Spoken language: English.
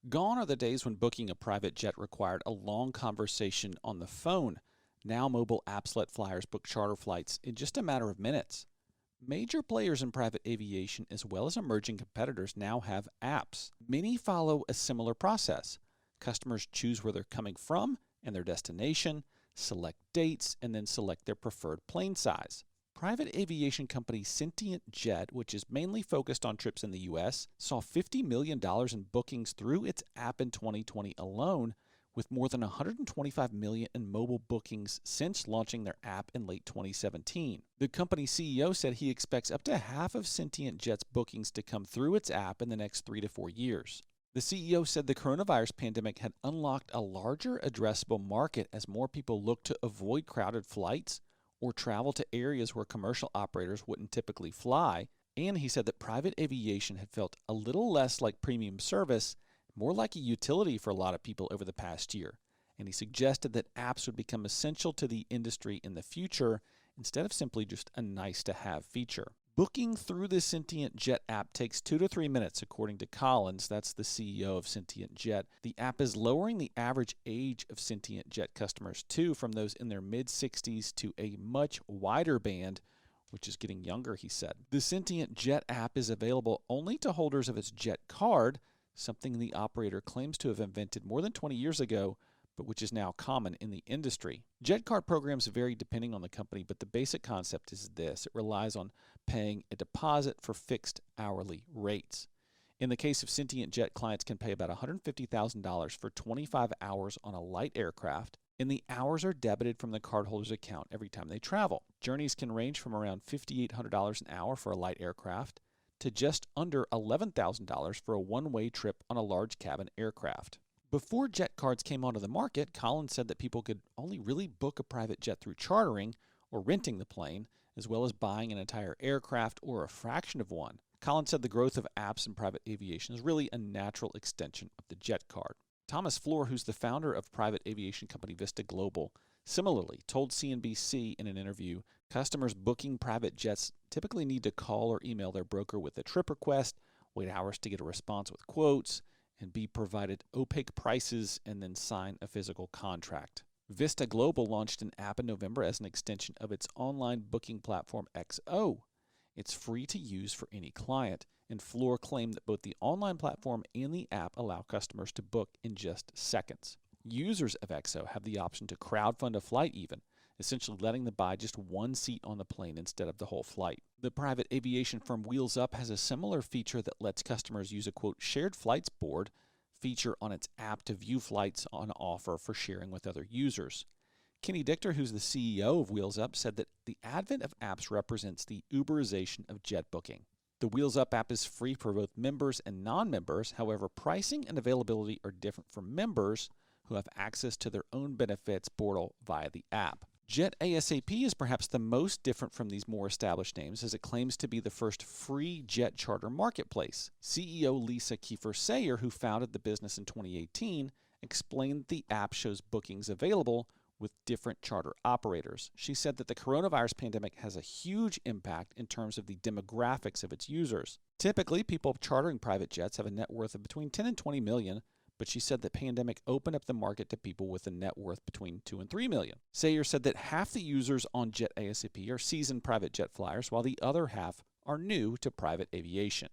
Gone are the days when booking a private jet required a long conversation on the phone. Now mobile apps let flyers book charter flights in just a matter of minutes. Major players in private aviation as well as emerging competitors now have apps. Many follow a similar process. Customers choose where they're coming from and their destination, select dates, and then select their preferred plane size. Private aviation company Sentient Jet, which is mainly focused on trips in the U.S., saw $50 million in bookings through its app in 2020 alone, with more than $125 million in mobile bookings since launching their app in late 2017. The company CEO said he expects up to half of Sentient Jet's bookings to come through its app in the next 3 to 4 years. The CEO said the coronavirus pandemic had unlocked a larger addressable market as more people look to avoid crowded flights or travel to areas where commercial operators wouldn't typically fly, and he said that private aviation had felt a little less like premium service, more like a utility for a lot of people over the past year, and he suggested that apps would become essential to the industry in the future instead of simply just a nice-to-have feature. Booking through the Sentient Jet app takes 2 to 3 minutes, according to Collins, that's the CEO of Sentient Jet. The app is lowering the average age of Sentient Jet customers, too, from those in their mid-60s to a much wider band, which is getting younger, he said. The Sentient Jet app is available only to holders of its Jet card, something the operator claims to have invented more than 20 years ago, but which is now common in the industry. Jet card programs vary depending on the company, but the basic concept is this. It relies on paying a deposit for fixed hourly rates. In the case of Sentient Jet, clients can pay about $150,000 for 25 hours on a light aircraft, and the hours are debited from the cardholder's account every time they travel. Journeys can range from around $5,800 an hour for a light aircraft to just under $11,000 for a one-way trip on a large cabin aircraft. Before jet cards came onto the market, Collins said that people could only really book a private jet through chartering or renting the plane, as well as buying an entire aircraft or a fraction of one. Collins said the growth of apps in private aviation is really a natural extension of the jet card. Thomas Floor, who's the founder of private aviation company Vista Global, similarly told CNBC in an interview, customers booking private jets typically need to call or email their broker with a trip request, wait hours to get a response with quotes, and be provided opaque prices and then sign a physical contract. Vista Global launched an app in November as an extension of its online booking platform XO. It's free to use for any client, and Floor claimed that both the online platform and the app allow customers to book in just seconds. Users of XO have the option to crowdfund a flight even, essentially letting them buy just one seat on the plane instead of the whole flight. The private aviation firm Wheels Up has a similar feature that lets customers use a, quote, shared flights board feature on its app to view flights on offer for sharing with other users. Kenny Dichter, who's the CEO of Wheels Up, said that the advent of apps represents the Uberization of jet booking. The Wheels Up app is free for both members and non-members. However, pricing and availability are different for members who have access to their own benefits portal via the app. Jet ASAP is perhaps the most different from these more established names, as it claims to be the first free jet charter marketplace. CEO Lisa Kiefer-Sayer, who founded the business in 2018, explained that the app shows bookings available with different charter operators. She said that the coronavirus pandemic has a huge impact in terms of the demographics of its users. Typically, people chartering private jets have a net worth of between 10 and 20 million, but she said the pandemic opened up the market to people with a net worth between 2 and 3 million. Sayer said that half the users on Jet ASAP are seasoned private jet flyers, while the other half are new to private aviation.